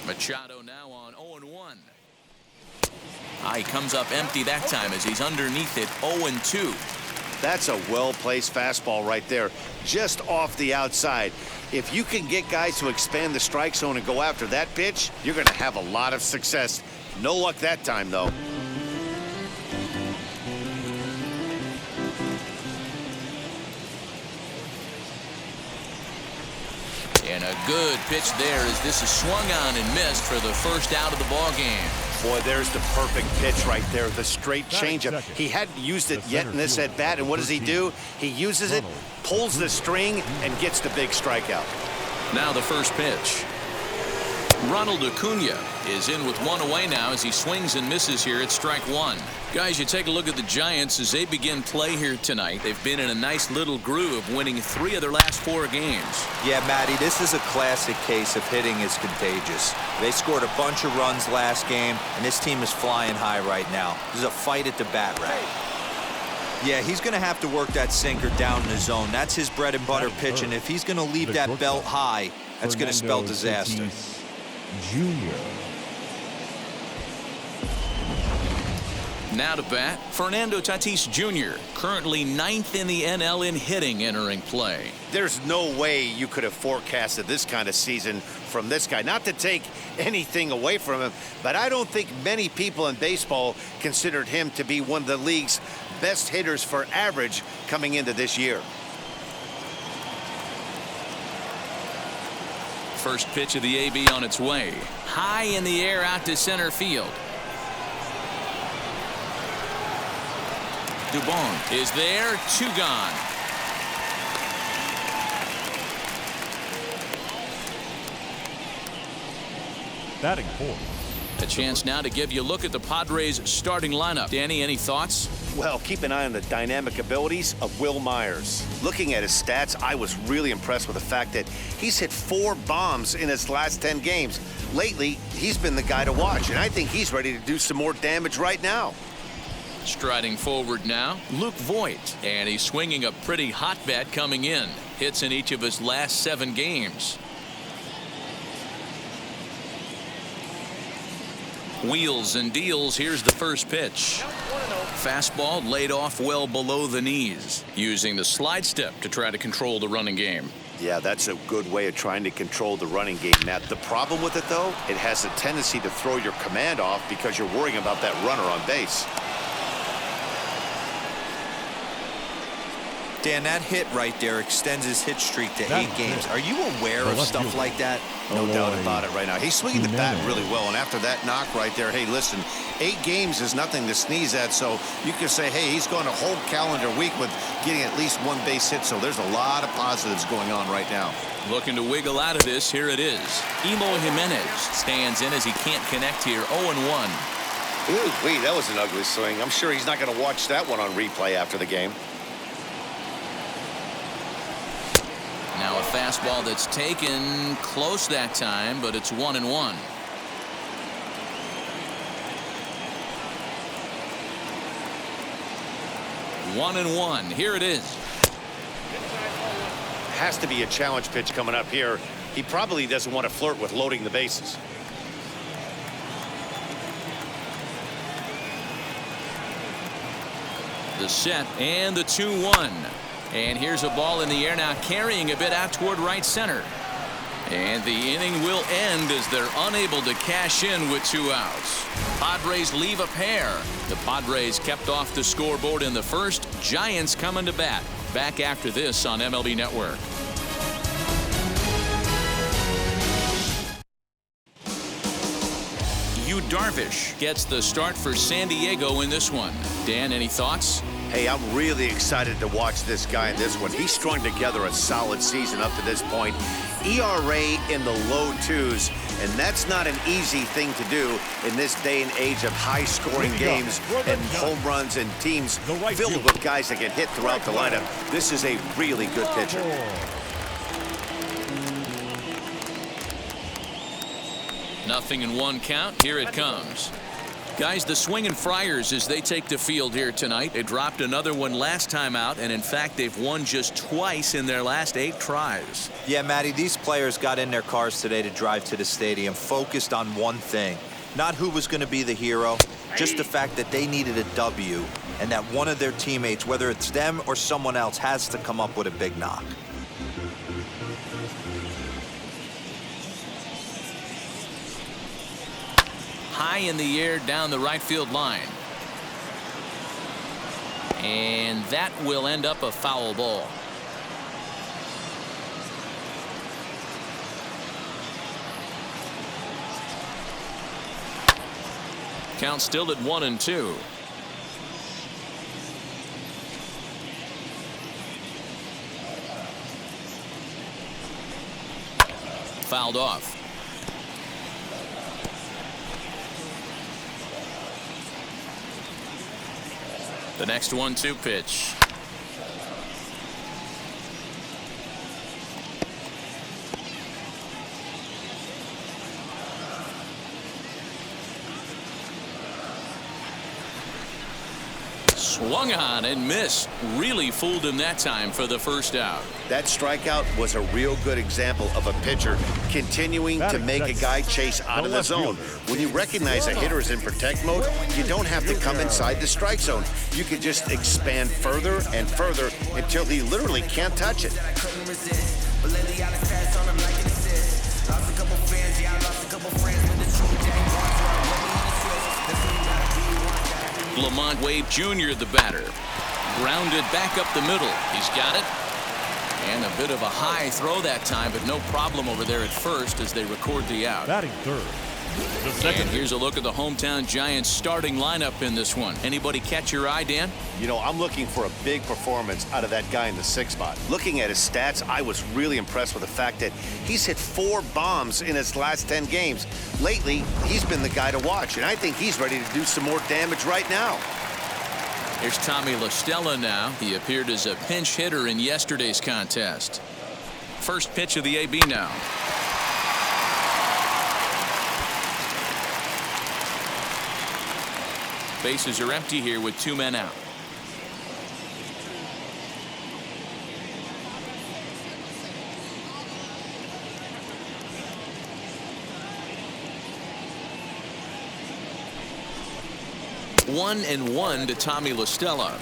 Machado now on 0-1. He comes up empty that time as he's underneath it 0-2. That's a well-placed fastball right there, just off the outside. If you can get guys to expand the strike zone and go after that pitch, you're going to have a lot of success. No luck that time, though. And a good pitch there as this is swung on and missed for the first out of the ball game. Boy, there's the perfect pitch right there, the straight changeup. He hadn't used it yet in this at bat, and what does he do? He uses it, pulls the string, and gets the big strikeout. Now the first pitch. Ronald Acuna is in with one away now as he swings and misses here at strike one. Guys, you take a look at the Giants as they begin play here tonight. They've been in a nice little groove, winning 3 of their last 4 games. Yeah, Matty, this is a classic case of hitting is contagious. They scored a bunch of runs last game, and this team is flying high right now. There's a fight at the bat rack. Yeah, he's going to have to work that sinker down in the zone. That's his bread and butter pitch, and if he's going to leave that belt high, that's going to spell disaster. Jr. Now to bat, Fernando Tatis Jr., currently 9th in the NL in hitting entering play. There's no way you could have forecasted this kind of season from this guy. Not to take anything away from him, but I don't think many people in baseball considered him to be one of the league's best hitters for average coming into this year. First pitch of the AB on its way. High in the air out to center field. Dubon is there, 2 gone. Batting fourth. A chance now to give you a look at the Padres starting lineup. Danny, any thoughts? Well, keep an eye on the dynamic abilities of Wil Myers. Looking at his stats, I was really impressed with the fact that he's hit 4 bombs in his last 10 games. Lately, he's been the guy to watch, and I think he's ready to do some more damage right now. Striding forward now, Luke Voit, and he's swinging a pretty hot bat coming in. Hits in each of his last 7 games. Wheels and deals. Here's the first pitch. Fastball laid off well below the knees, using the slide step to try to control the running game. Yeah, that's a good way of trying to control the running game, Matt. The problem with it, though, it has a tendency to throw your command off because you're worrying about that runner on base. Dan, that hit right there extends his hit streak to 8 games. Are you aware of stuff like that? No doubt about it right now. He's swinging the bat really well, and after that knock right there, hey, listen, 8 games is nothing to sneeze at, so you can say, hey, he's gone a whole calendar week with getting at least 1 base hit, so there's a lot of positives going on right now. Looking to wiggle out of this, here it is. Emo Jimenez stands in as he can't connect here, 0-1. Ooh, wait, that was an ugly swing. I'm sure he's not going to watch that one on replay after the game. Now a fastball that's taken close that time, but it's 1-1. 1-1. Here it is. Has to be a challenge pitch coming up here. He probably doesn't want to flirt with loading the bases. The set and the 2-1. And here's a ball in the air now, carrying a bit out toward right center. And the inning will end as they're unable to cash in with 2 outs. Padres leave a pair. The Padres kept off the scoreboard in the first. Giants coming to bat. Back after this on MLB Network. Yu Darvish gets the start for San Diego in this one. Dan, any thoughts? Hey, I'm really excited to watch this guy in this one. He's strung together a solid season up to this point. ERA in the low 2s, and that's not an easy thing to do in this day and age of high-scoring games and home runs and teams filled with guys that can hit throughout the lineup. This is a really good pitcher. Nothing in 1 count. Here it comes. Guys, the Swinging Friars, as they take the field here tonight, they dropped another one last time out, and in fact they've won just twice in their last 8 tries. Yeah, Matty, these players got in their cars today to drive to the stadium focused on one thing. Not who was going to be the hero, just the fact that they needed a W and that one of their teammates, whether it's them or someone else, has to come up with a big knock. High in the air down the right field line. And that will end up a foul ball. Count still at 1-2. Fouled off. The next 1-2 pitch. Swung on and missed. Really fooled him that time for the first out. That strikeout was a real good example of a pitcher continuing to make a guy chase out of the zone. When you recognize a hitter is in protect mode, you don't have to come inside the strike zone. You can just expand further and further until he literally can't touch it. Lamont Wade Jr. the batter. Grounded back up the middle. He's got it. And a bit of a high throw that time, but no problem over there at first as they record the out. Batting third, the second. And here's a look at the hometown Giants starting lineup in this one. Anybody catch your eye, Dan? You know, I'm looking for a big performance out of that guy in the 6th spot. Looking at his stats, I was really impressed with the fact that he's hit 4 bombs in his last 10 games. Lately, he's been the guy to watch, and I think he's ready to do some more damage right now. Here's Tommy La Stella now. He appeared as a pinch hitter in yesterday's contest. First pitch of the AB now. Bases are empty here with 2 men out. One and one to Tommy La Stella.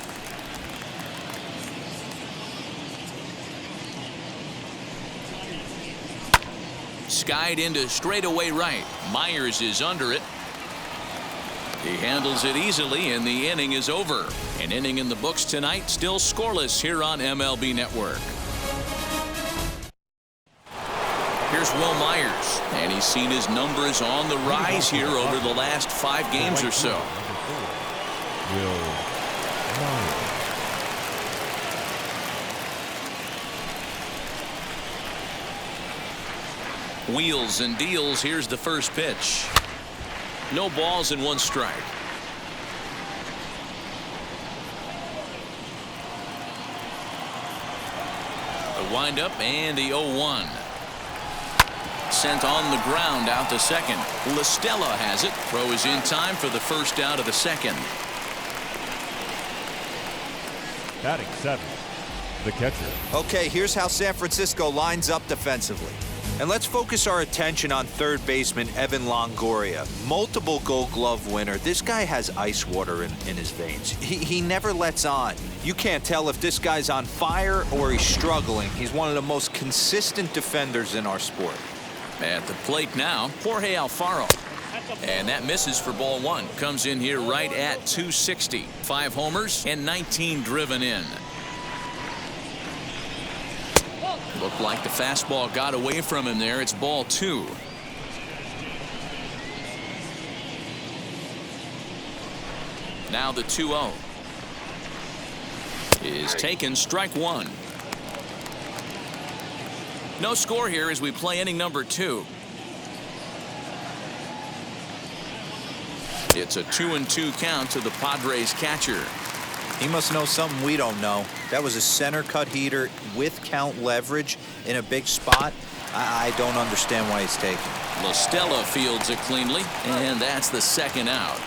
Skied into straightaway right. Myers is under it. He handles it easily, and the inning is over. An inning in the books tonight, still scoreless here on MLB Network. Here's Will Myers, and he's seen his numbers on the rise here over the last 5 games or so. Will Myers. Wheels and deals. Here's the first pitch. No balls and 1 strike. The windup and the 0-1. Sent on the ground out to second. La Stella has it. Throw is in time for the first out of the second. Batting 7th, the catcher. Okay, here's how San Francisco lines up defensively. And let's focus our attention on third baseman Evan Longoria. Multiple Gold Glove winner. This guy has ice water in his veins. He never lets on. You can't tell if this guy's on fire or he's struggling. He's one of the most consistent defenders in our sport. At the plate now, Jorge Alfaro. And that misses for ball 1. Comes in here right at 260. 5 homers and 19 driven in. Looked like the fastball got away from him there. It's ball 2. Now the 2-0 is taken. Strike 1. No score here as we play inning number 2. It's a 2-2 count to the Padres catcher. He must know something we don't know. That was a center cut heater with count leverage in a big spot. I don't understand why he's taking. La Stella fields it cleanly, and that's the second out.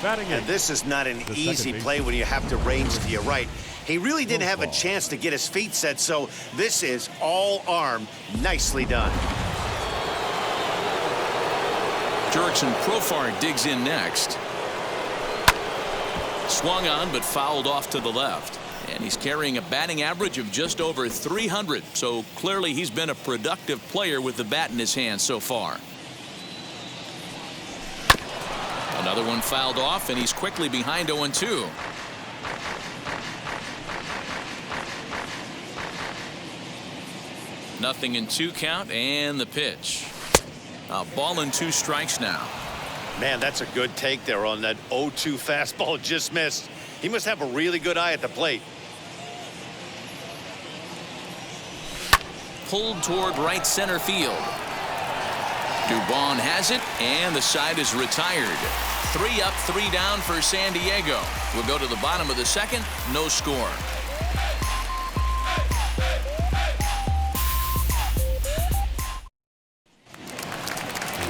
Batting And eighth. this is not an The easy second play baseman. when you have to range to your right. He really didn't have a Ball. chance to get his feet set, so this is all arm. Nicely done. Jurickson Profar digs in next. Swung on but fouled off to the left. And he's carrying a batting average of just over 300. So clearly he's been a productive player with the bat in his hand so far. Another one fouled off, and he's quickly behind 0-2. Nothing in 2 count, and the pitch. A ball and 2 strikes now. Man, that's a good take there on that 0-2 fastball. Just missed. He must have a really good eye at the plate. Pulled toward right center field. Dubon has it, and the side is retired. 3 up, 3 down for San Diego. We'll go to the bottom of the second. No score.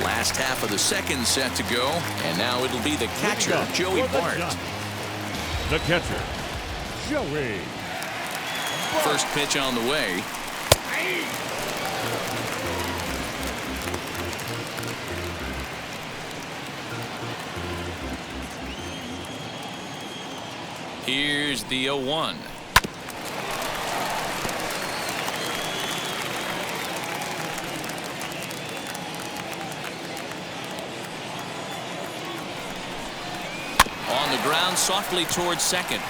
Last half of the second set to go, and now it'll be the catcher, Joey For the Bart. Giants, the catcher, Joey. First pitch on the way. Here's the 0-1. On the ground, softly towards second.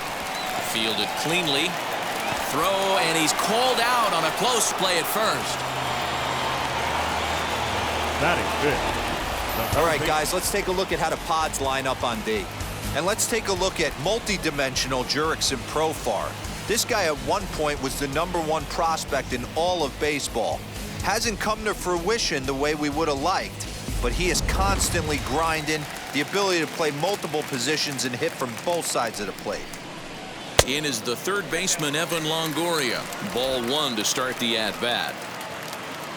Fielded cleanly. Throw, and he's called out on a close play at first. Batting fifth. All right, guys, let's take a look at how the Pods line up on D. And let's take a look at multi-dimensional Jurickson Profar. This guy at one point was the #1 prospect in all of baseball. Hasn't come to fruition the way we would have liked, but he is constantly grinding, the ability to play multiple positions and hit from both sides of the plate. In is the third baseman, Evan Longoria. Ball 1 to start the at-bat.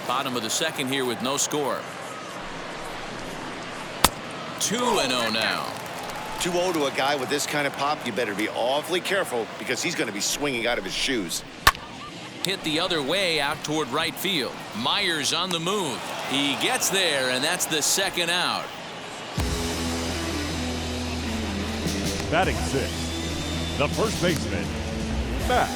Bottom of the second here with no score. 2-0 now. 2-0 to a guy with this kind of pop, you better be awfully careful because he's going to be swinging out of his shoes. Hit the other way out toward right field. Myers on the move. He gets there, and that's the second out. Batting sixth, the first baseman, Matt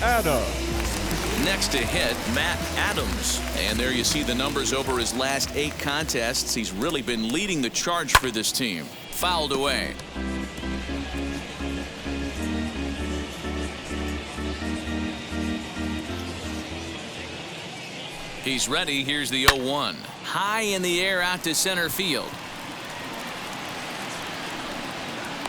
Adams. Next to hit, Matt Adams. And there you see the numbers over his last 8 contests. He's really been leading the charge for this team. Fouled away. He's ready. Here's the 0-1. High in the air out to center field.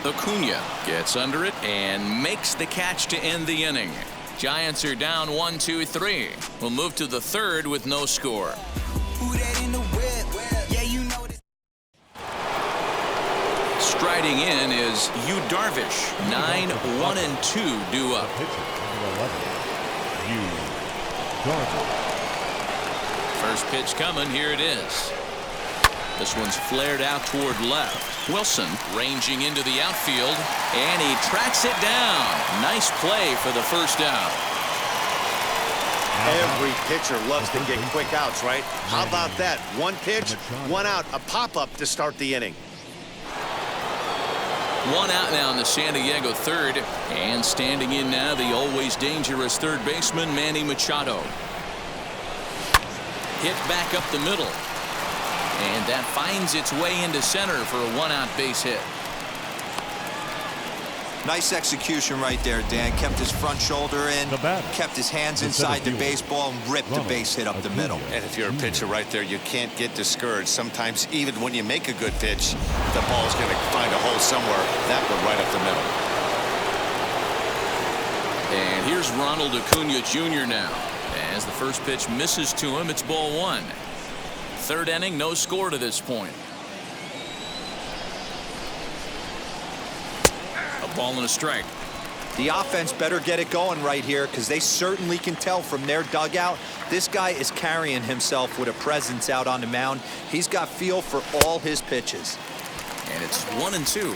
Acuna gets under it and makes the catch to end the inning. Giants are down 1-2-3. We'll move to the third with no score. Striding in is Yu Darvish. 9-1-2 due up. Pitcher, number 11, Yu Darvish. First pitch coming. Here it is. This one's flared out toward left. Wilson ranging into the outfield, and he tracks it down. Nice play for the first out. Every pitcher loves to get quick outs, right? How about that? 1 pitch, 1 out, a pop-up to start the inning. 1 out now in the San Diego third, and standing in now the always dangerous third baseman Manny Machado. Hit back up the middle, and that finds its way into center for a 1-out base hit. Nice execution right there, Dan. Kept his front shoulder in, The batter. kept his hands The inside the center fielder. baseball, and ripped the Ronald base hit up the Acuna. middle. And if you're a pitcher right there, you can't get discouraged. Sometimes even when you make a good pitch, the ball's going to find a hole somewhere. That one right up the middle. And here's Ronald Acuna Jr. now. As the first pitch misses to him, it's ball 1. Third inning, no score to this point. A ball and a strike. The offense better get it going right here, because they certainly can tell from their dugout this guy is carrying himself with a presence out on the mound. He's got feel for all his pitches. And it's 1-2.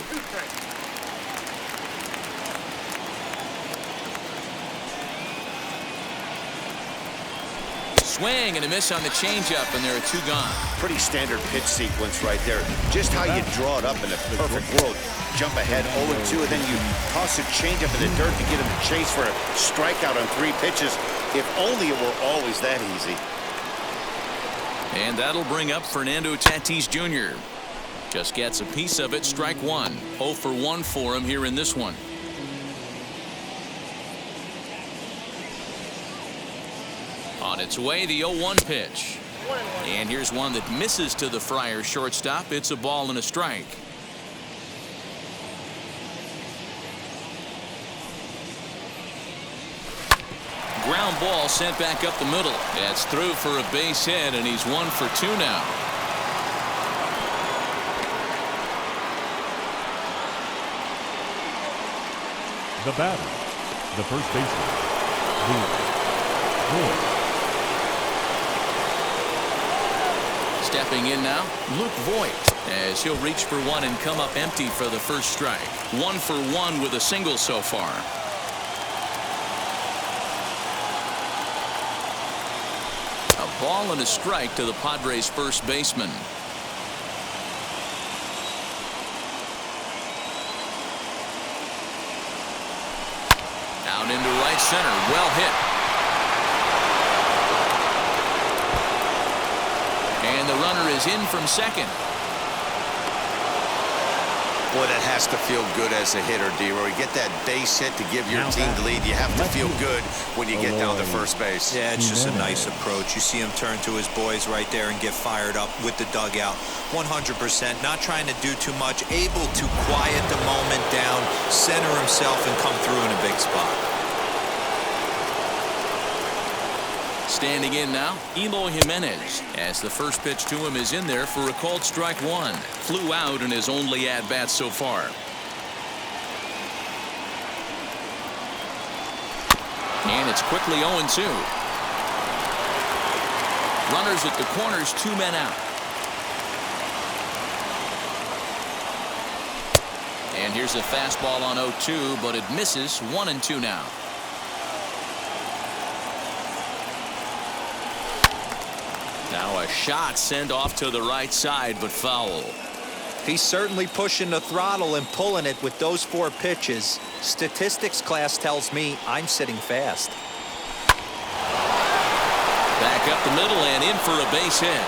Swing and a miss on the changeup, and there are 2 gone. Pretty standard pitch sequence right there. Just how you draw it up in a perfect world. Jump ahead 0-2, and then you toss a changeup in the dirt to get him to chase for a strikeout on 3 pitches. If only it were always that easy. And that'll bring up Fernando Tatis Jr. Just gets a piece of it. Strike 1. 0 for 1 for him here in this one. On its way, the 0-1 pitch. And here's one that misses to the Friars shortstop. It's a ball and a strike. Ground ball sent back up the middle. That's through for a base hit, and he's 1 for 2 now. The batter, the first baseman, Luke Voit. Stepping in now, Luke Voit, as he'll reach for one and come up empty for the first strike. 1 for 1 with a single so far. A ball and a strike to the Padres' first baseman. Out into right center, well hit. And the runner is in from second. Boy, that has to feel good as a hitter, D-Roy. You get that base hit to give your team the lead. You have to feel good when you get down to first base. Yeah, it's just a nice approach. You see him turn to his boys right there and get fired up with the dugout. 100%, not trying to do too much, able to quiet the moment down, center himself, and come through in a big spot. Standing in now, Eloy Jimenez, as the first pitch to him is in there for a called strike 1. Flew out in his only at-bat so far. And it's quickly 0-2. Runners at the corners, 2 men out. And here's a fastball on 0-2, but it misses. 1-2 now. Now a shot sent off to the right side, but foul. He's certainly pushing the throttle and pulling it with those 4 pitches. Statistics class tells me I'm sitting fast. Back up the middle and in for a base hit.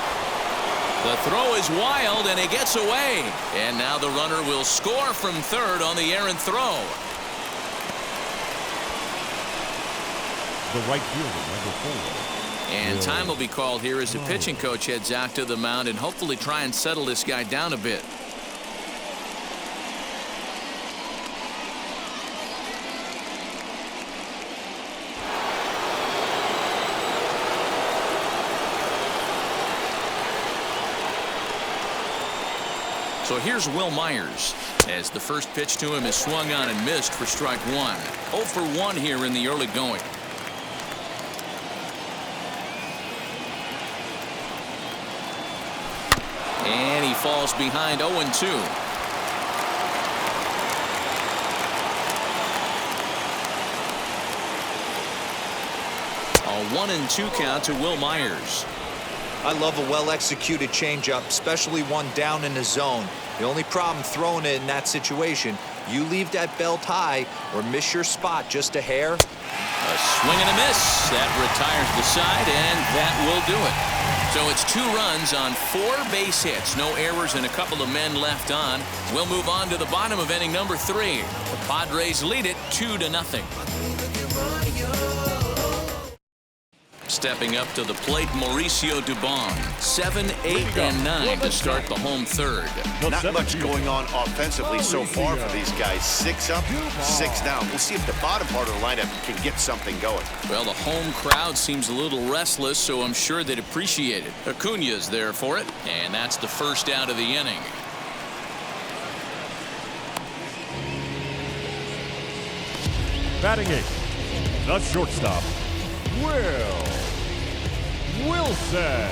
The throw is wild and it gets away. And now the runner will score from third on the errant throw. The right fielder, number 4. And time will be called here as the pitching coach heads out to the mound and hopefully try and settle this guy down a bit. So here's Wil Myers, as the first pitch to him is swung on and missed for strike 1. 0 for 1 here in the early going. And he falls behind 0-2. A 1-2 count to Wil Myers. I love a well-executed changeup, especially one down in the zone. The only problem throwing it in that situation, you leave that belt high or miss your spot just a hair. A swing and a miss. That retires the side, and that will do it. So it's 2 runs on 4 base hits. No errors and a couple of men left on. We'll move on to the bottom of inning number 3. The Padres lead it 2-0. Stepping up to the plate, Mauricio Dubon. 7, 8, and 9 to start the home third. Not much going on offensively so far for these guys. 6 up, 6 down. We'll see if the bottom part of the lineup can get something going. Well, the home crowd seems a little restless, so I'm sure they'd appreciate it. Acuña's there for it, and that's the first out of the inning. Batting 8th, the shortstop, Will Wilson.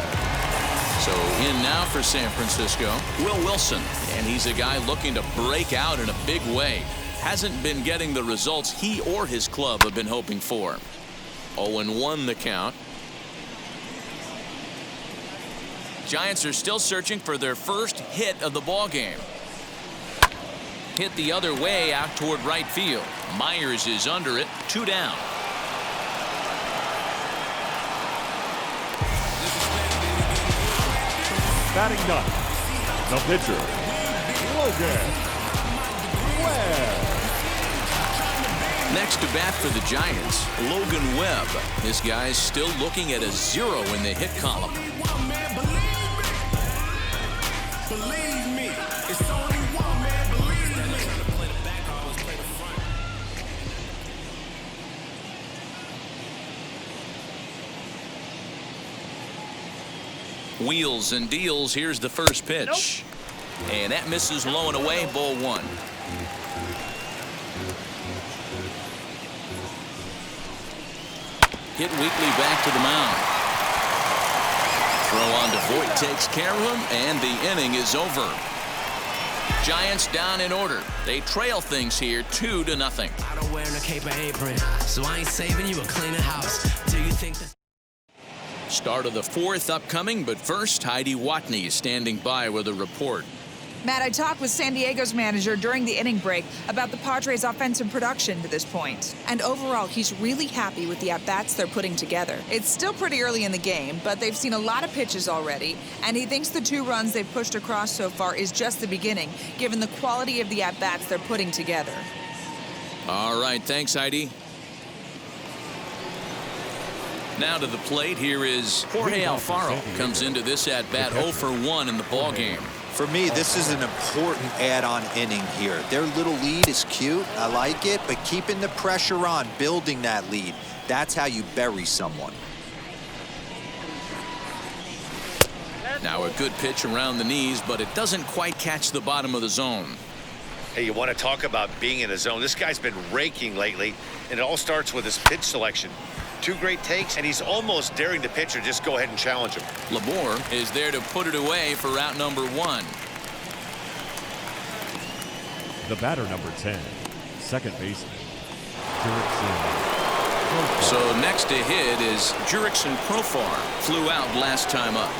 So in now for San Francisco, Will Wilson. And he's a guy looking to break out in a big way. Hasn't been getting the results he or his club have been hoping for. 0-1 the count. Giants are still searching for their first hit of the ball game. Hit the other way out toward right field. Myers is under it. 2 down. Batting ninth, the pitcher, Logan Webb. Next to bat for the Giants, Logan Webb. This guy's still looking at a 0 in the hit column. Wheels and deals. Here's the first pitch. Nope. And that misses low and away. Ball 1. Hit weakly back to the mound. Throw on to Voit takes care of him, and the inning is over. Giants down in order. They trail things here 2-0. I don't wear no cape or apron, so I ain't saving you a cleaner house. Do you think that? Start of the 4th upcoming, but first, Heidi Watney is standing by with a report. Matt, I talked with San Diego's manager during the inning break about the Padres' offensive production to this point. And overall, he's really happy with the at-bats they're putting together. It's still pretty early in the game, but they've seen a lot of pitches already, and he thinks the 2 runs they've pushed across so far is just the beginning, given the quality of the at-bats they're putting together. All right, thanks, Heidi. Now to the plate, here is Jorge Alfaro. Comes into this at-bat 0 for 1 in the ballgame. For me, this is an important add-on inning here. Their little lead is cute. I like it, but keeping the pressure on, building that lead, that's how you bury someone. Now a good pitch around the knees, but it doesn't quite catch the bottom of the zone. Hey, you want to talk about being in a zone? This guy's been raking lately, and it all starts with his pitch selection. 2 great takes, and he's almost daring the pitcher just go ahead and challenge him. Labor is there to put it away for route number 1. The batter number 10, second baseman, Jurickson. So next to hit is Jurickson Profar. Flew out last time up.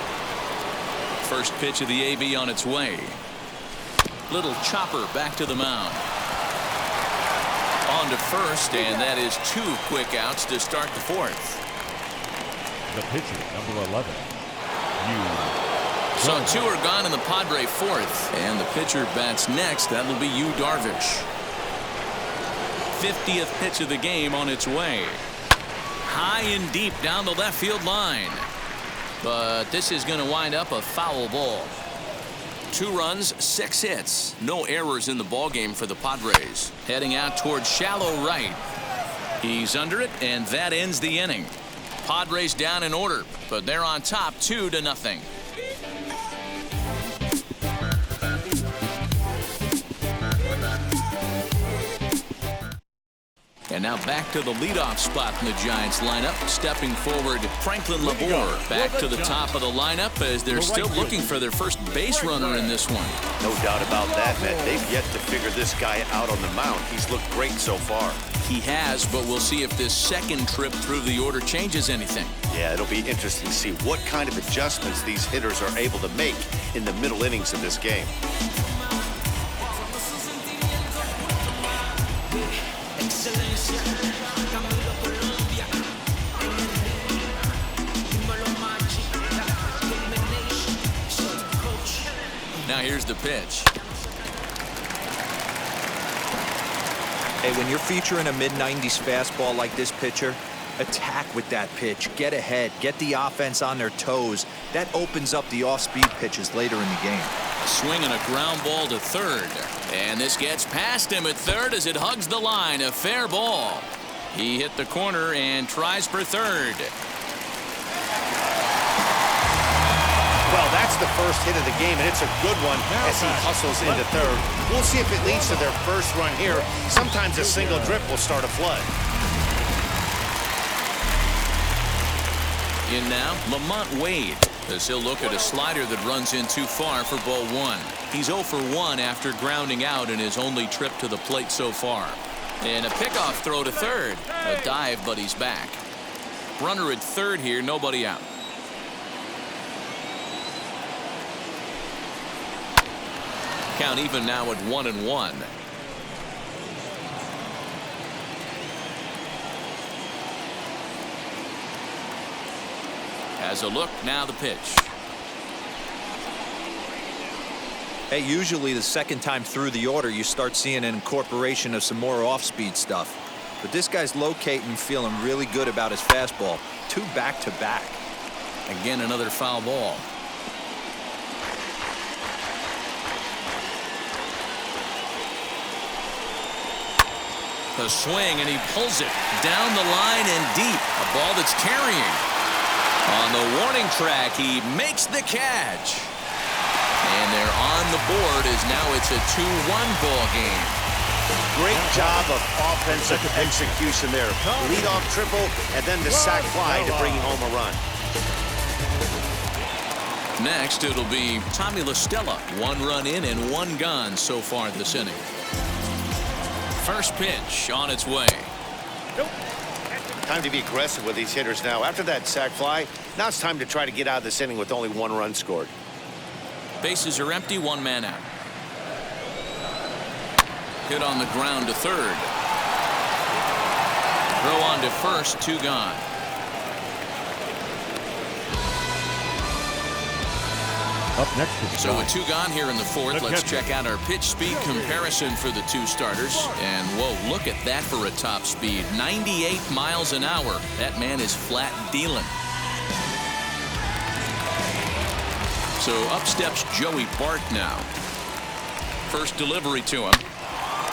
First pitch of the AB on its way. Little chopper back to the mound. On to first, and that is 2 quick outs to start the 4th. The pitcher, number 11, So 2 are gone in the Padre 4th, and the pitcher bats next. That'll be Yu Darvish. 50th pitch of the game on its way. High and deep down the left field line. But this is going to wind up a foul ball. 2 runs, 6 hits. No errors in the ballgame for the Padres. Heading out towards shallow right. He's under it, and that ends the inning. Padres down in order, but they're on top 2-0. And now back to the leadoff spot in the Giants lineup. Stepping forward, Franklin Labor back to the top of the lineup as they're still looking for their first base runner in this one. No doubt about that, Matt. They've yet to figure this guy out on the mound. He's looked great so far. He has, but we'll see if this second trip through the order changes anything. Yeah, it'll be interesting to see what kind of adjustments these hitters are able to make in the middle innings of this game. Now here's the pitch. Hey, when you're featuring a mid-90s fastball like this pitcher, attack with that pitch. Get ahead. Get the offense on their toes. That opens up the off-speed pitches later in the game. Swinging a ground ball to third. And this gets past him at third as it hugs the line. A fair ball. He hit the corner and tries for third. Well, that's the first hit of the game, and it's a good one as he hustles into third. We'll see if it leads to their first run here. Sometimes a single drip will start a flood. In now, Lamont Wade. as he'll look at a slider that runs in too far for ball one. He's 0 for 1 after grounding out in his only trip to the plate so far. And a pickoff throw to third. A dive, but he's back. Runner at third here, nobody out. Count even now at 1-1. Has a look, now the pitch. Hey, usually the second time through the order you start seeing an incorporation of some more off-speed stuff. But this guy's locating, feeling really good about his fastball. 2 back-to-back. Again, another foul ball. The swing, and he pulls it down the line and deep. A ball that's carrying. On the warning track, he makes the catch. And they're on the board as now it's a 2-1 ball game. Great job of offensive execution there. Leadoff triple and then the sac fly to bring home a run. Next, it'll be Tommy La Stella. 1 run in and 1 gone so far this inning. First pitch on its way. Time to be aggressive with these hitters now. After that sac fly, now it's time to try to get out of this inning with only 1 run scored. Bases are empty, 1 man out. Hit on the ground to third. Throw on to first, 2 gone. Up next is So with 2 gone here in the 4th, let's check out our pitch speed comparison for the 2 starters. And whoa, look at that for a top speed. 98 miles an hour. That man is flat dealing. So up steps Joey Bart now. First delivery to him.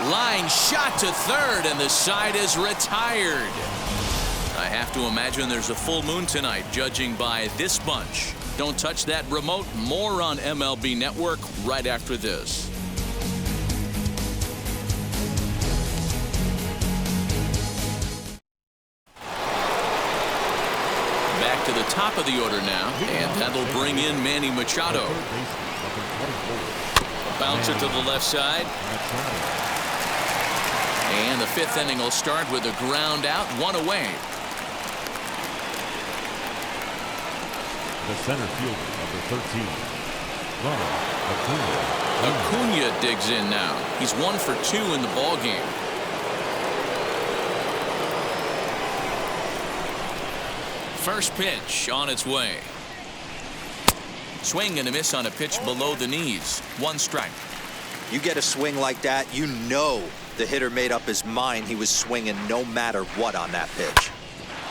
Line shot to third, and the side is retired. I have to imagine there's a full moon tonight, judging by this bunch. Don't touch that remote. More on MLB Network right after this. Back to the top of the order now, and that'll bring in Manny Machado. Bouncer to the left side. And the 5th inning will start with a ground out, 1 away. the center fielder, number 13, Ronald Acuna. Acuna digs in now. He's 1 for 2 in the ball game. First pitch on its way. Swing and a miss on a pitch below the knees. 1 strike. You get a swing like that, you know the hitter made up his mind he was swinging no matter what on that pitch.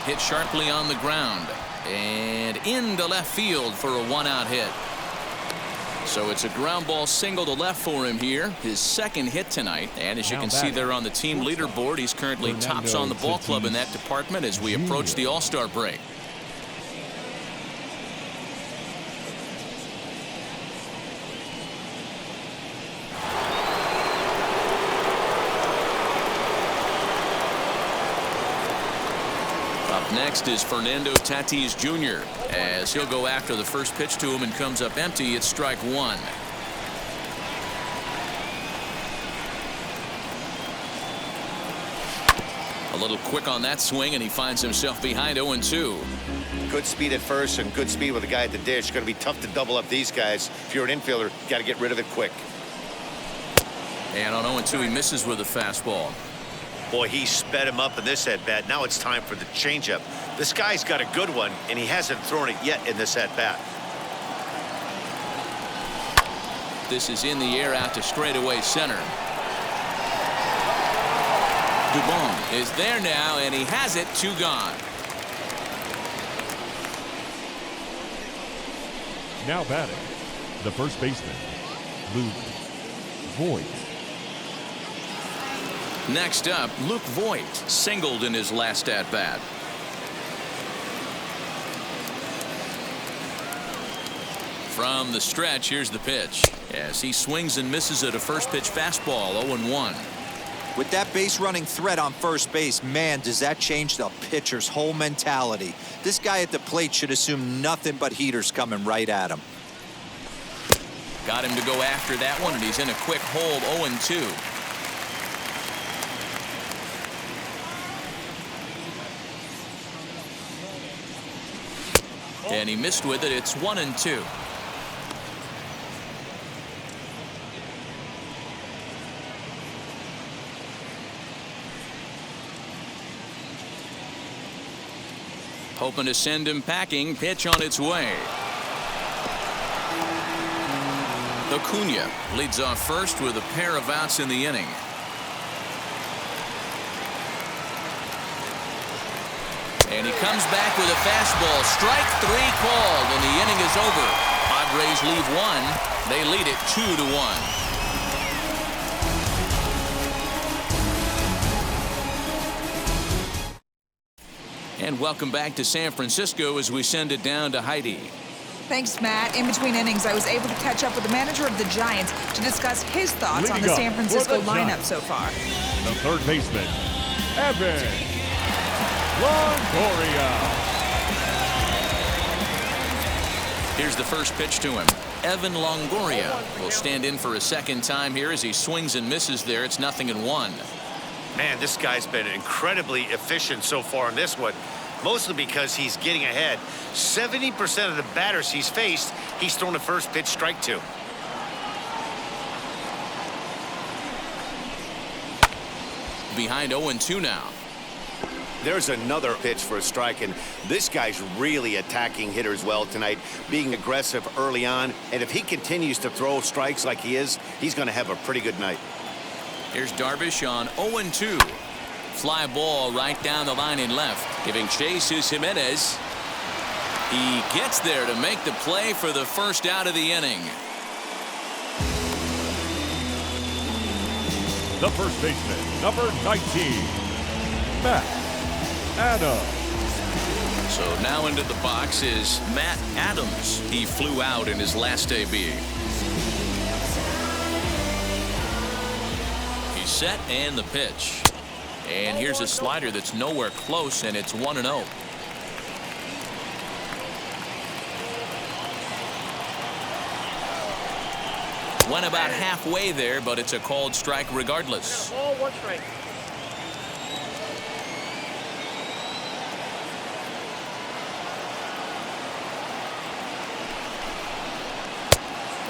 Hit sharply on the ground and into left field for a 1-out hit. So it's a ground ball single to left for him here, his 2nd hit tonight. And as you can see there on the team leaderboard, he's currently tops on the ball club in that department as we approach the All-Star break. Next is Fernando Tatis Jr. as he'll go after the first pitch to him and comes up empty. It's strike 1. A little quick on that swing, and he finds himself behind 0-2. Good speed at first and good speed with a guy at the dish. It's going to be tough to double up these guys. If you're an infielder, you got to get rid of it quick. And on 0-2, he misses with a fastball. Boy, he sped him up in this at-bat. Now it's time for the changeup. This guy's got a good one, and he hasn't thrown it yet in this at-bat. This is in the air out to straightaway center. Dubon is there now, and he has it. 2 gone. Now batting, the first baseman, Luke Voit. Next up, Luke Voit singled in his last at-bat. From the stretch, here's the pitch as he swings and misses at a first pitch fastball. 0-1. With that base running threat on first base, man, does that change the pitcher's whole mentality. This guy at the plate should assume nothing but heaters coming right at him. Got him to go after that one, and he's in a quick hold, 0-2. And he missed with it. It's 1-2. Hoping to send him packing. Pitch on its way. Acuna leads off first with a pair of outs in the inning. And he comes back with a fastball. Strike 3 called, and the inning is over. Padres leave 1. They lead it 2-1. And welcome back to San Francisco as we send it down to Heidi. Thanks, Matt. In between innings, I was able to catch up with the manager of the Giants to discuss his thoughts on the San Francisco lineup so far. The third baseman, Evan Longoria. Here's the first pitch to him. Evan Longoria will stand in for a second time here as he swings and misses there. It's 0-1. Man, this guy's been incredibly efficient so far in this one, mostly because he's getting ahead. 70% of the batters he's faced, he's thrown the first pitch strike to. Behind 0-2 now. There's another pitch for a strike, and this guy's really attacking hitters well tonight, being aggressive early on. And if he continues to throw strikes like he is, he's going to have a pretty good night. Here's Darvish on 0-2. Fly ball right down the line in left. Giving chase is Jimenez. He gets there to make the play for the first out of the inning. The first baseman, number 19, Matt Adams. So now into the box is Matt Adams. He flew out in his last AB. He's set and the pitch. And here's a slider that's nowhere close, and it's 1-0. Went about halfway there, but it's a called strike regardless.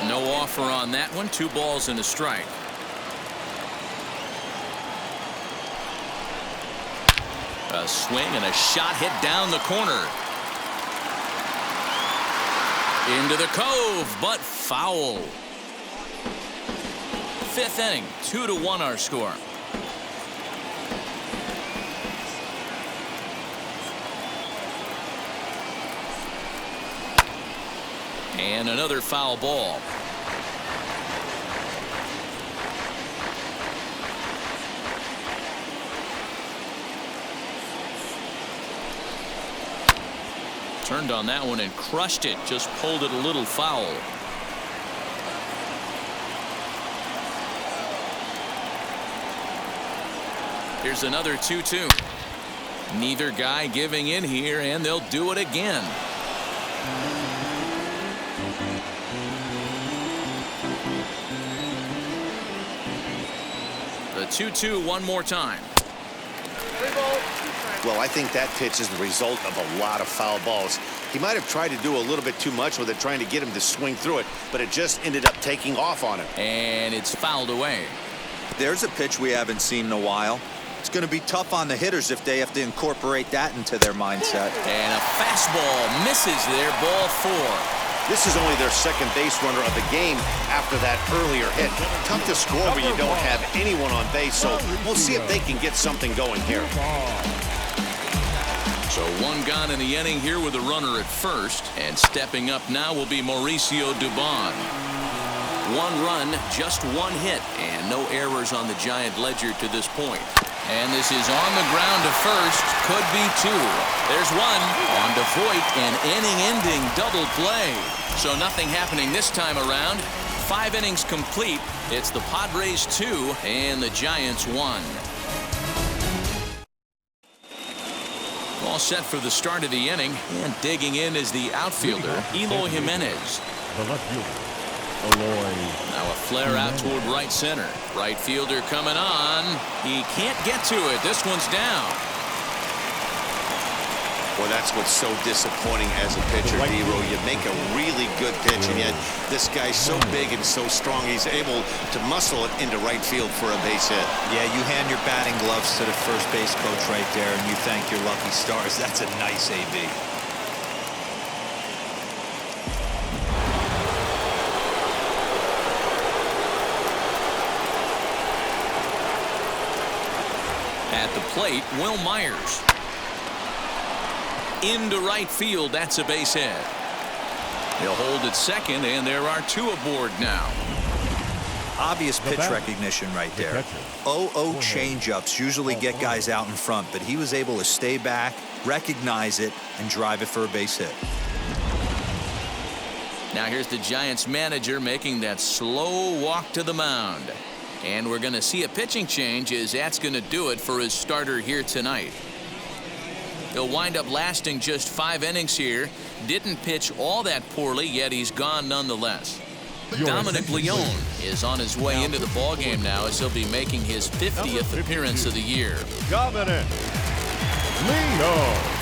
No offer on that one. 2 balls and a strike. A swing and a shot hit down the corner. Into the cove, but foul. 5th inning, 2-1 our score. And another foul ball. Turned on that one and crushed it. Just pulled it a little foul. Here's another 2-2. Neither guy giving in here, and they'll do it again. The 2-2 one more time. Well, I think that pitch is the result of a lot of foul balls. He might have tried to do a little bit too much with it, trying to get him to swing through it, but it just ended up taking off on him. And it's fouled away. There's a pitch we haven't seen in a while. It's going to be tough on the hitters if they have to incorporate that into their mindset. And a fastball misses there, ball 4. This is only their second base runner of the game after that earlier hit. Tough to score when you don't have anyone on base, so we'll see if they can get something going here. So 1 gone in the inning here with a runner at first, and stepping up now will be Mauricio Dubon. 1 run, just 1 hit, and no errors on the Giant ledger to this point. And this is on the ground to first. Could be 2. There's 1 on to Voit, an inning-ending double play. So nothing happening this time around. 5 innings complete. It's the Padres 2 and the Giants 1. all set for the start of the inning. And digging in is the outfielder, Eloy Jimenez. The left fielder, Eloy. Now a flare out toward right center. Right fielder coming on. He can't get to it. This one's down. Well, that's what's so disappointing as a pitcher, D-Row. You make a really good pitch, and yet this guy's so big and so strong, he's able to muscle it into right field for a base hit. Yeah, you hand your batting gloves to the first base coach right there, and you thank your lucky stars. That's a nice AB. At the plate, Will Myers. Into right field, that's a base hit. He'll hold at second, and there are two aboard now. Obvious pitch recognition right there. 0-0 changeups usually get guys out in front, but he was able to stay back, recognize it, and drive it for a base hit. Now here's the Giants manager making that slow walk to the mound. And we're going to see a pitching change, as that's going to do it for his starter here tonight. He'll wind up lasting just 5 innings here. Didn't pitch all that poorly, yet he's gone nonetheless. Dominic Leone is on his way into the ballgame now, as he'll be making his 50th appearance of the year. Dominic Leone.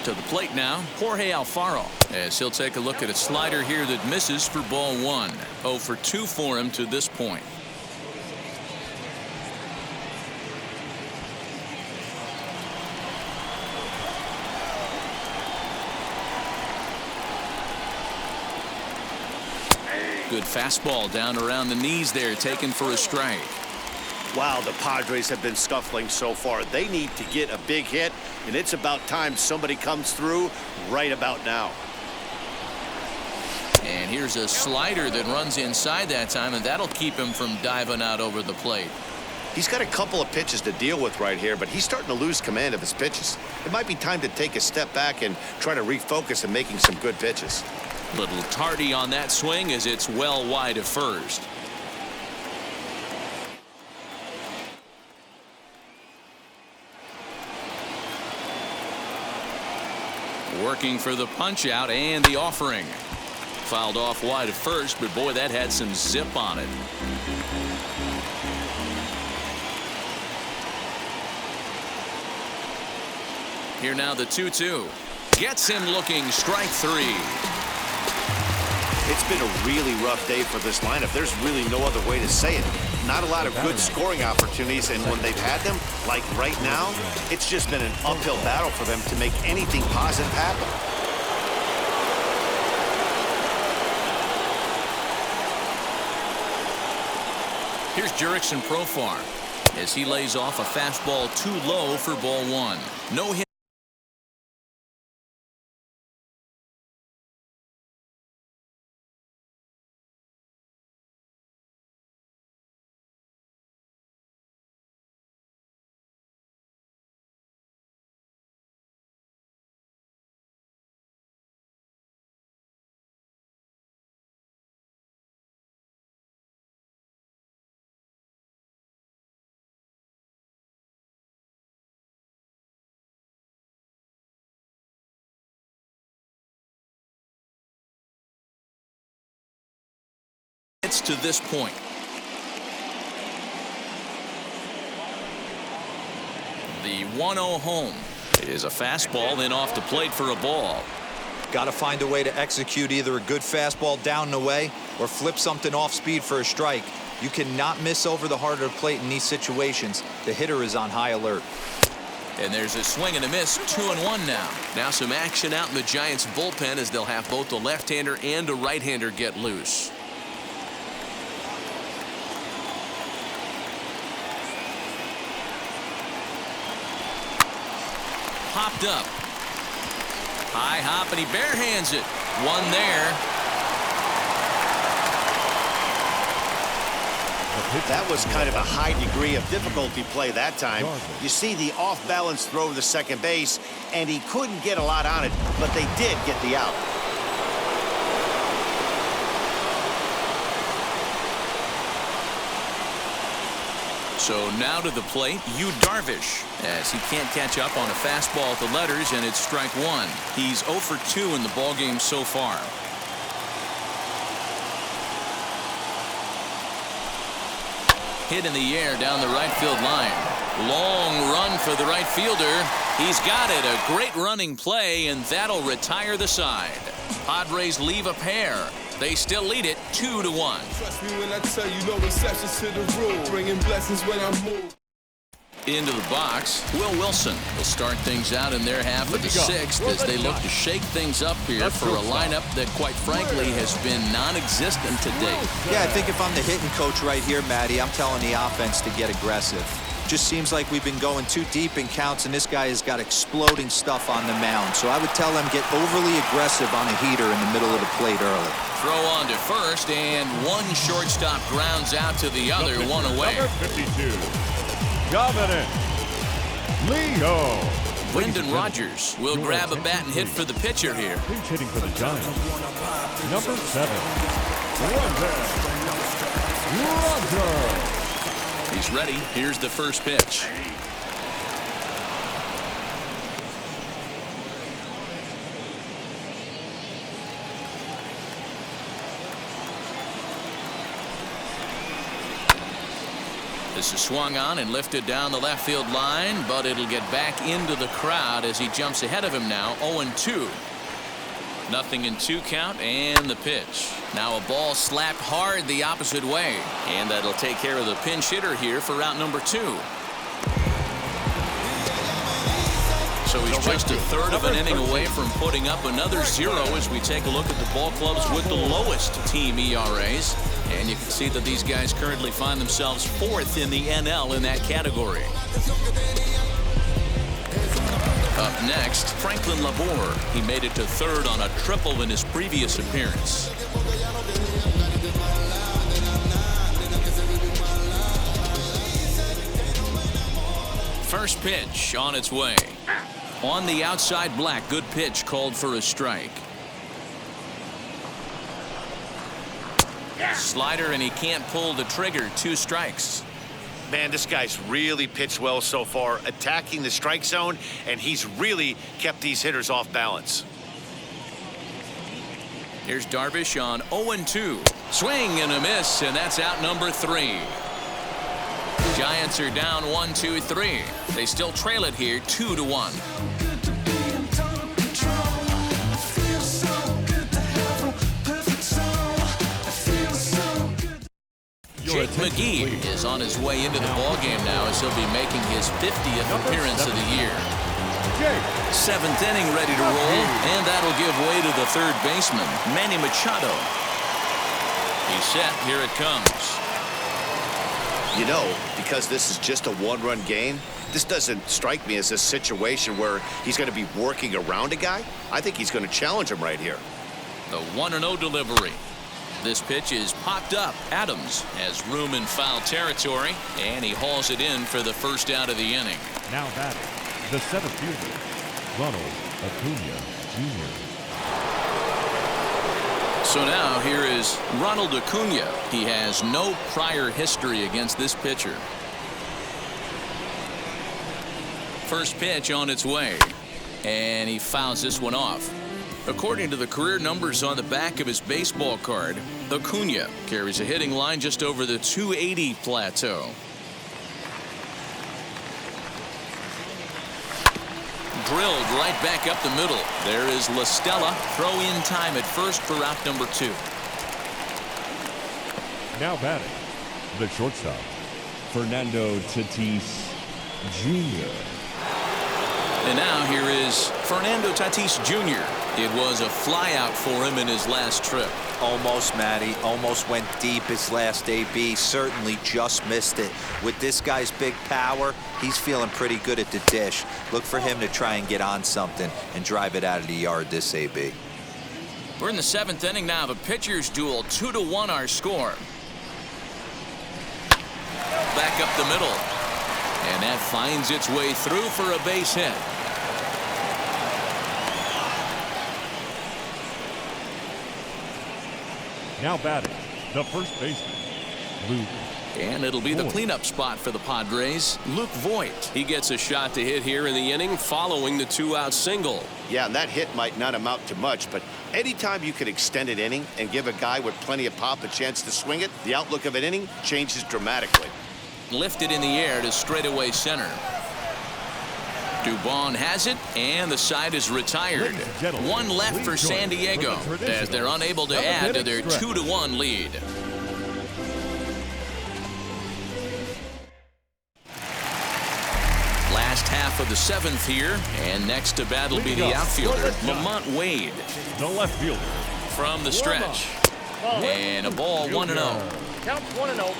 To the plate now, Jorge Alfaro, as he'll take a look at a slider here that misses for ball 1. 0 for 2 for him to this point. Good fastball down around the knees there, taken for a strike. Wow, the Padres have been scuffling so far. They need to get a big hit, and it's about time somebody comes through right about now. And here's a slider that runs inside that time, and that'll keep him from diving out over the plate. He's got a couple of pitches to deal with right here, but he's starting to lose command of his pitches. It might be time to take a step back and try to refocus on making some good pitches. Little tardy on that swing, as it's well wide of first. Working for the punch out and the offering. Fouled off wide at first, but boy, that had some zip on it. Here now the 2-2. Gets him looking, strike 3. It's been a really rough day for this lineup. There's really no other way to say it. Not a lot of good scoring opportunities, and when they've had them, like right now, it's just been an uphill battle for them to make anything positive happen. Here's Jurickson Profar as he lays off a fastball too low for ball 1. No hit. To this point. The 1-0 home is a fastball, then off the plate for a ball. Got to find a way to execute either a good fastball down and away or flip something off speed for a strike. You cannot miss over the heart of the plate in these situations. The hitter is on high alert. And there's a swing and a miss, 2-1 now. Now some action out in the Giants bullpen, as they'll have both the left-hander and a right-hander get loose. Popped up. High hop, and he barehands it. One there. That was kind of a high degree of difficulty play that time. You see the off-balance throw to second base, and he couldn't get a lot on it, but they did get the out. So now to the plate, Yu Darvish, as he can't catch up on a fastball at the letters, and it's strike one. He's 0 for 2 in the ballgame so far. Hit in the air down the right field line. Long run for the right fielder. He's got it. A great running play, and that'll retire the side. Padres leave a pair. They still lead it 2-1. Trust me when I tell you, no exceptions to the rule. Bringing blessings when I move. Into the box, Will Wilson will start things out in their half of the sixth as they look to shake things up here for a lineup that, quite frankly, has been non-existent to date. Yeah, I think if I'm the hitting coach right here, Matty, I'm telling the offense to get aggressive. Just seems like we've been going too deep in counts, and this guy has got exploding stuff on the mound. So I would tell them get overly aggressive on a heater in the middle of the plate early. Throw on to first, and one shortstop grounds out to the other, one away. Number 52, Dominic Leo. Brendan Rodgers will grab a bat and hit for the pitcher here. Pinch hitting for the Giants. Number 7, Roger. He's ready. Here's the first pitch. This is swung on and lifted down the left field line, but it'll get back into the crowd as he jumps ahead of him now. 0-2. Nothing in 2 count, and the pitch. Now a ball slapped hard the opposite way, and that'll take care of the pinch hitter here for route number 2. So he's just a third of an inning away from putting up another 0 as we take a look at the ball clubs with the lowest team ERAs. And you can see that these guys currently find themselves 4th in the NL in that category. Up next, Franklin Labor. He made it to 3rd on a triple in his previous appearance. First pitch on its way. On the outside, Black. Good pitch called for a strike. Slider, and he can't pull the trigger. 2 strikes. Man, this guy's really pitched well so far, attacking the strike zone, and he's really kept these hitters off balance. Here's Darvish on 0-2. Swing and a miss, and that's out number 3. Giants are down 1-2-3. They still trail it here 2-1. Jake McGee is on his way into the ballgame now as he'll be making his 50th appearance of the year. 7th inning ready to roll, and that'll give way to the third baseman, Manny Machado. He's set. Here it comes. You know, because this is just a 1-run game, this doesn't strike me as a situation where he's going to be working around a guy. I think he's going to challenge him right here. The 1-0 delivery. This pitch is popped up. Adams has room in foul territory, and he hauls it in for the first out of the inning. Now batting, the center fielder, Ronald Acuna Jr. So now here is Ronald Acuna. He has no prior history against this pitcher. First pitch on its way, and he fouls this one off. According to the career numbers on the back of his baseball card, Acuna carries a hitting line just over the 280 plateau. Drilled right back up the middle. There is La Stella. Throw in time at first for out number 2. Now batting, the shortstop, Fernando Tatis Jr. And now here is Fernando Tatis Jr. It was a flyout for him in his last trip. Almost, Matty. Almost went deep his last AB. Certainly just missed it. With this guy's big power, he's feeling pretty good at the dish. Look for him to try and get on something and drive it out of the yard this AB. We're in the 7th inning now of a pitcher's duel. 2-1 our score. Back up the middle. And that finds its way through for a base hit. Now batting, the first baseman, Luke. And it'll be the cleanup spot for the Padres, Luke Voit. He gets a shot to hit here in the inning following the 2-out single. Yeah, and that hit might not amount to much, but anytime you can extend an inning and give a guy with plenty of pop a chance to swing it, the outlook of an inning changes dramatically. Lifted in the air to straightaway center. Dubon has it, and the side is retired. One left for San Diego as they're unable to add to their 2-1 lead. Last half of the 7th here, and next to bat will be the outfielder, Lamont Wade. The left fielder. From the stretch. And a ball 1-0. Count 1-0.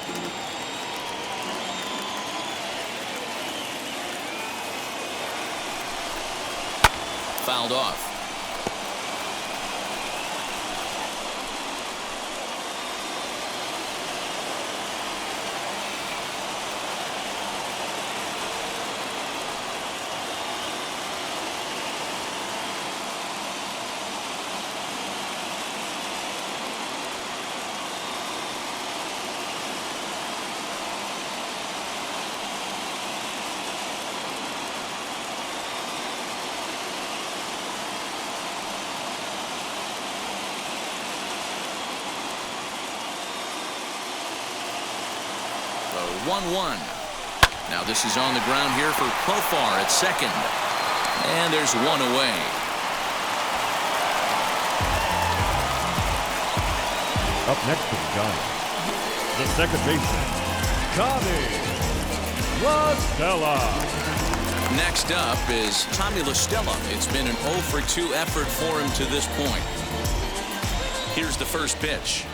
Fouled off. The 1-1. Now this is on the ground here for Profar at second. And there's one away. Up next for the Giants, the second baseman, Tommy La Stella. Next up is Tommy La Stella. It's been an 0-for-2 effort for him to this point. Here's the first pitch.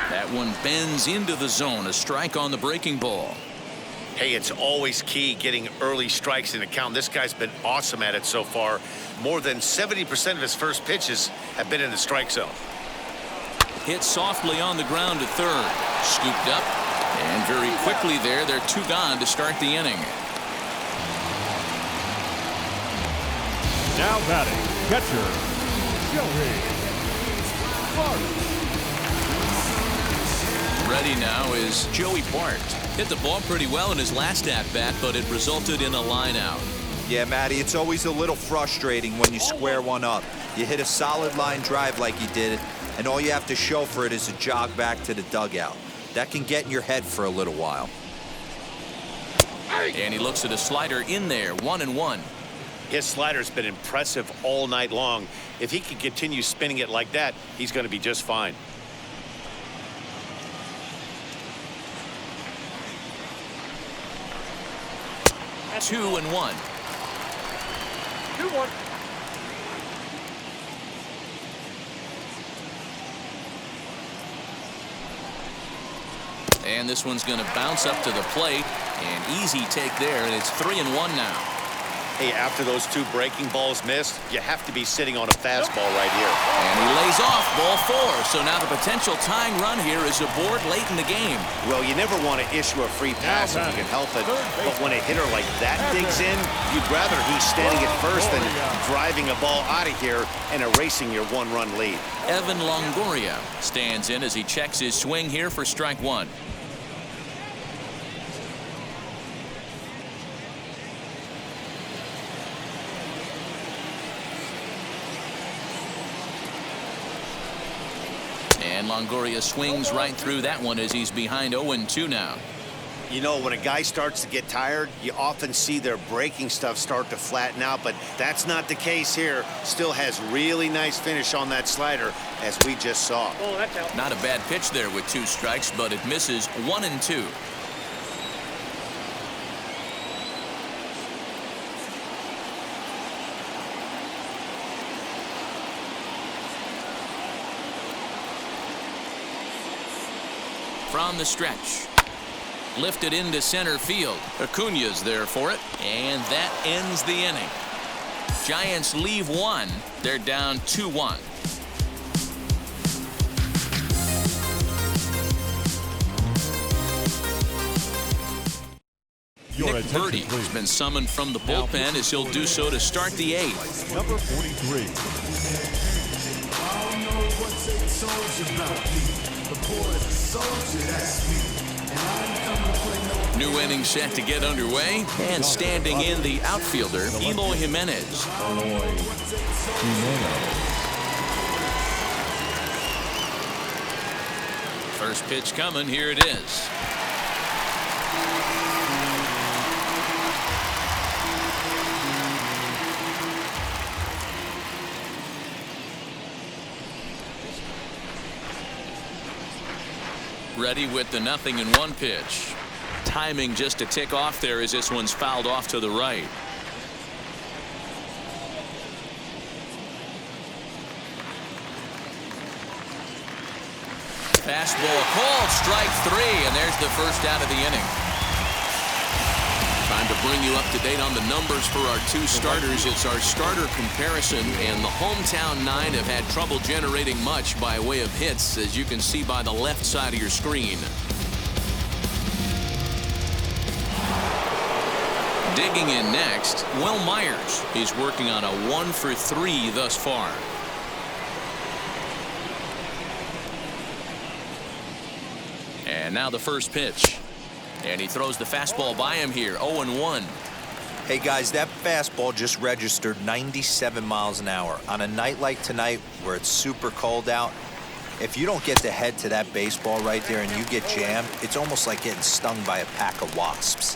That one bends into the zone. A strike on the breaking ball. Hey, it's always key getting early strikes in a count. This guy's been awesome at it so far. More than 70% of his first pitches have been in the strike zone. Hit softly on the ground to third. Scooped up. And very quickly there, they're two gone to start the inning. Now batting, catcher, Joey Bart. Ready now is Joey Bart. Hit the ball pretty well in his last at-bat, but it resulted in a line out. Yeah, Matty, it's always a little frustrating when you square one up. You hit a solid line drive like you did, and all you have to show for it is a jog back to the dugout. That can get in your head for a little while. And he looks at a slider in there, 1-1. His slider's been impressive all night long. If he can continue spinning it like that, he's going to be just fine. 2-1. 2-1. And this one's going to bounce up to the plate. An easy take there, and it's 3-1 now. Hey, after those two breaking balls missed, you have to be sitting on a fastball right here. And he lays off, ball 4. So now the potential tying run here is aboard late in the game. Well, you never want to issue a free pass if you can help it. But when a hitter like that digs in, you'd rather he's standing at first than driving a ball out of here and erasing your one-run lead. Evan Longoria stands in as he checks his swing here for strike 1. And Longoria swings right through that one as he's behind 0-2 now. You know, when a guy starts to get tired, you often see their breaking stuff start to flatten out, but that's not the case here. Still has really nice finish on that slider, as we just saw. Oh, that's out. Not a bad pitch there with 2 strikes, but it misses 1-2. From the stretch. Lifted into center field. Acuña's there for it, and that ends the inning. Giants leave 1. They're down 2-1. Nick Birdie has been summoned from the bullpen as he'll do so to start the 8th. Number 43. New inning set to get underway, and standing in the outfielder, Eloy Jimenez. First pitch coming, here it is. Ready with the 0-1 pitch. Timing just a tick off there as this one's fouled off to the right. Fastball called, strike 3, and there's the first out of the inning. Time to bring you up to date on the numbers for our 2 starters. It's our starter comparison, and the hometown 9 have had trouble generating much by way of hits, as you can see by the left side of your screen. Digging in next, Will Myers. He's working on a 1 for 3 thus far. And now the first pitch. And he throws the fastball by him here, 0-1. Hey, guys, that fastball just registered 97 miles an hour. On a night like tonight where it's super cold out, if you don't get the head to that baseball right there and you get jammed, it's almost like getting stung by a pack of wasps.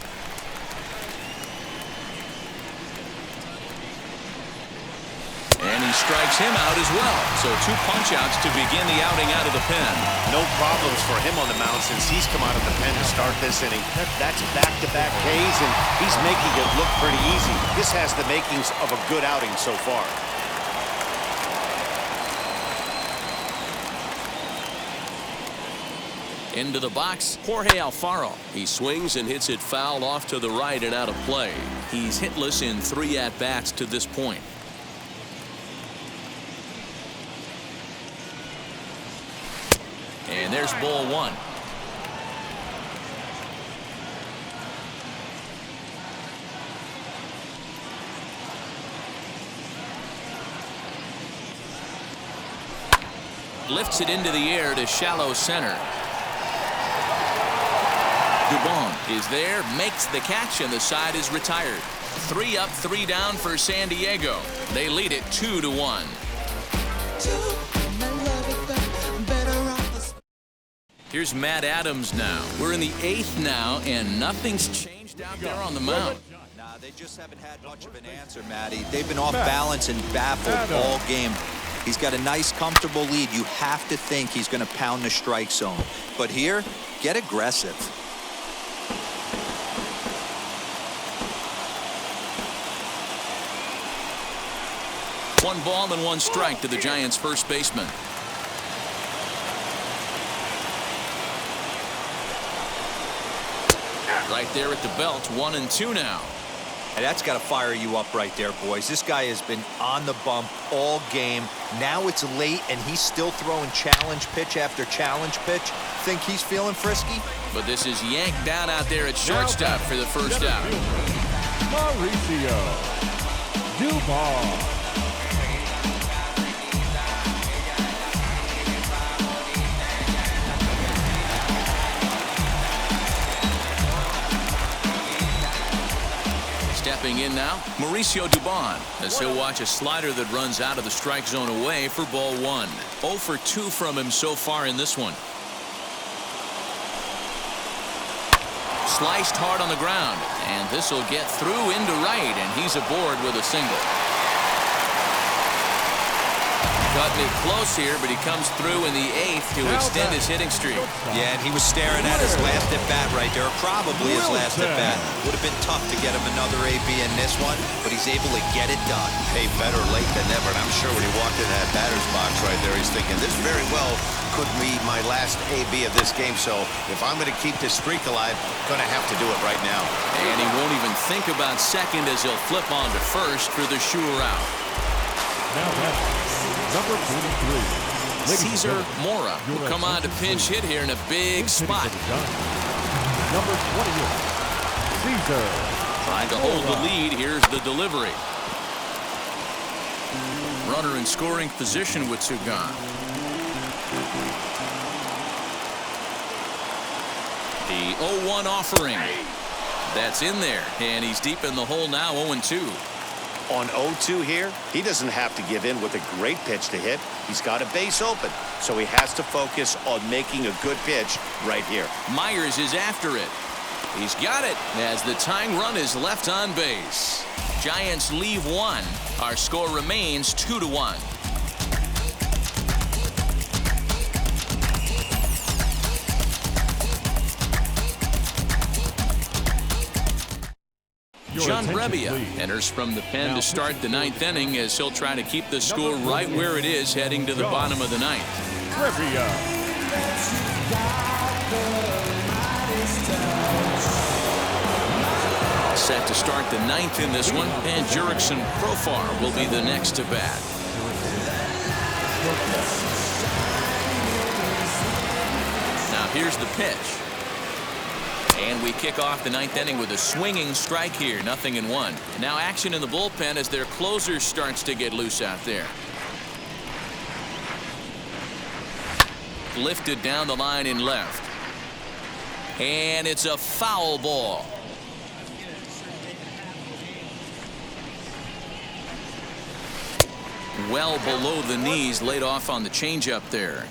And he strikes him out as well. So 2 punch-outs to begin the outing out of the pen. No problems for him on the mound since he's come out of the pen to start this inning. That's back-to-back Ks, and he's making it look pretty easy. This has the makings of a good outing so far. Into the box, Jorge Alfaro. He swings and hits it foul off to the right and out of play. He's hitless in 3 at-bats to this point. And there's ball 1. Lifts it into the air to shallow center. Dubon is there, makes the catch, and the side is retired. 3 up, 3 down for San Diego. They lead it 2-1. Here's Matt Adams now. We're in the 8th now, and nothing's changed out there on the mound. Nah, they just haven't had much of an answer, Matty. They've been off balance and baffled all game. He's got a nice, comfortable lead. You have to think he's going to pound the strike zone. But here, get aggressive. 1 ball and 1 strike to the Giants' first baseman. Right there at the belt, 1-2 now. And that's got to fire you up right there, boys. This guy has been on the bump all game. Now it's late, and he's still throwing challenge pitch after challenge pitch. Think he's feeling frisky? But this is yanked down out there at shortstop for the first out. Mauricio Dubon. Stepping in now, Mauricio Dubon, as he'll watch a slider that runs out of the strike zone away for ball 1. 0 for 2 from him so far in this one. Sliced hard on the ground, and this will get through into right, and he's aboard with a single. Cutting it close here, but he comes through in the 8th to extend his hitting streak. Yeah, and he was staring at his last at-bat right there, probably his last at-bat. Would have been tough to get him another AB in this one, but he's able to get it done. Hey, better late than never, and I'm sure when he walked in that batter's box right there, he's thinking, this very well could be my last AB of this game, so if I'm going to keep this streak alive, I'm going to have to do it right now. And he won't even think about second as he'll flip on to first for the sure out. Now that's number 43. Cesar Mora will come on to pinch hit here in a big spot. Number 28. Caesar. Trying to hold the lead. Here's the delivery. Runner in scoring position with two gone. The 0-1 offering. That's in there, and he's deep in the hole now, 0-2. On 0-2 here, he doesn't have to give in with a great pitch to hit. He's got a base open, so he has to focus on making a good pitch right here. Myers is after it. He's got it as the tying run is left on base. Giants leave one. Our score remains 2-1. John Brebbia enters from the pen to start the ninth inning as he'll try to keep the score right where it is heading to the bottom of the ninth. Brebbia. Set to start the ninth in this one, and Jurickson Profar will be the next to bat. Now here's the pitch. And we kick off the ninth inning with a swinging strike here, 0-1. Now action in the bullpen as their closer starts to get loose out there. Lifted down the line in left. And it's a foul ball. Well below the knees, laid off on the changeup there.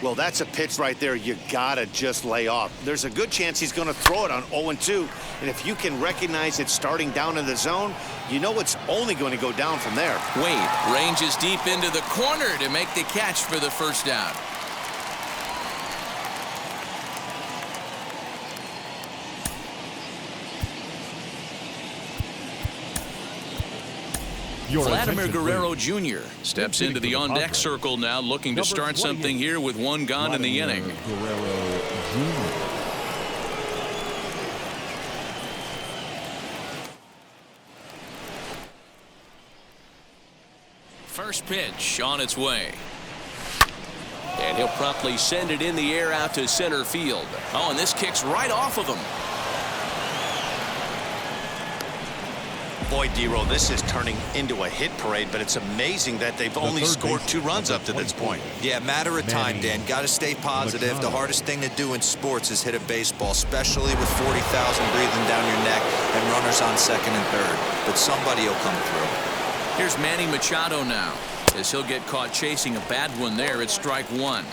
Well, that's a pitch right there you gotta just lay off. There's a good chance he's going to throw it on 0-2, and if you can recognize it starting down in the zone, you know it's only going to go down from there. Wade ranges deep into the corner to make the catch for the first down. Vladimir Guerrero Jr. steps into the on-deck circle now, looking to start something here with one gone in the inning. Guerrero Jr. First pitch on its way. And he'll promptly send it in the air out to center field. Oh, and this kicks right off of him. Boy, D-Roll, this is turning into a hit parade, but it's amazing that they've only scored 2 runs up to this point. Yeah, matter of time, Dan. Got to stay positive. The hardest thing to do in sports is hit a baseball, especially with 40,000 breathing down your neck and runners on second and third. But somebody will come through. Here's Manny Machado now, as he'll get caught chasing a bad one there. It's strike one.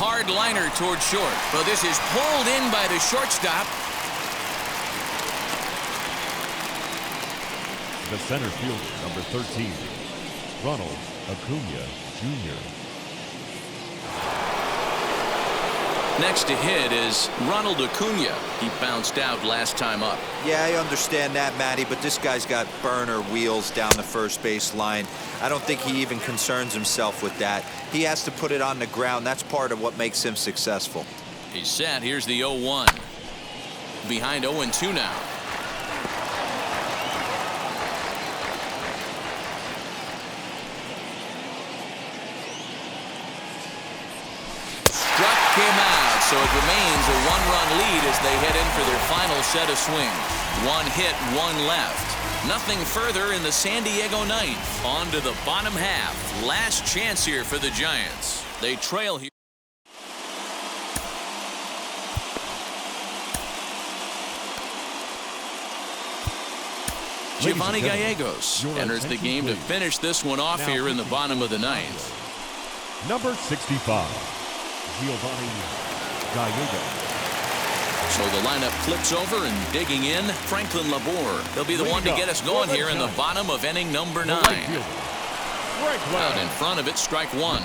Hard liner toward short. Well, this is pulled in by the shortstop. The center fielder, number 13, Ronald Acuna Jr. Next to hit is Ronald Acuna. He bounced out last time up. Yeah, I understand that, Matty, but this guy's got burner wheels down the first base line. I don't think he even concerns himself with that. He has to put it on the ground. That's part of what makes him successful. He's set. Here's the 0-1. Behind 0-2 now. Struck him out, so it remains a 1-run lead as they head in for their final set of swings. 1 hit, 1 left. Nothing further in the San Diego ninth. On to the bottom half. Last chance here for the Giants. They trail here. Giovanni Gallegos enters the game to finish this one off here in the bottom of the ninth. Number 65, Giovanni Gallegos. So the lineup flips over and digging in, Franklin Labor. He'll be the one to get us going here in the bottom of inning number 9. Out in front of it, strike one.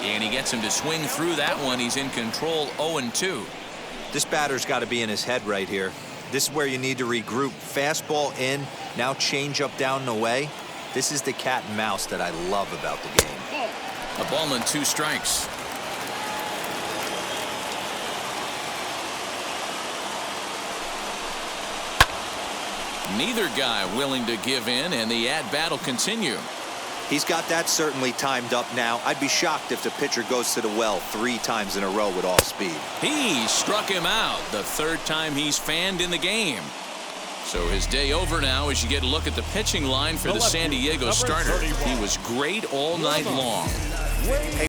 And he gets him to swing through that one. He's in control, 0-2. This batter's got to be in his head right here. This is where you need to regroup. Fastball in, now change up down the way. This is the cat and mouse that I love about the game. A ball and 2 strikes. Neither guy willing to give in, and the at-bat will continue. He's got that certainly timed up now. I'd be shocked if the pitcher goes to the well 3 times in a row with off speed. He struck him out, the 3rd time he's fanned in the game. So his day over now as you get a look at the pitching line for the San Diego starter. He was great all night long.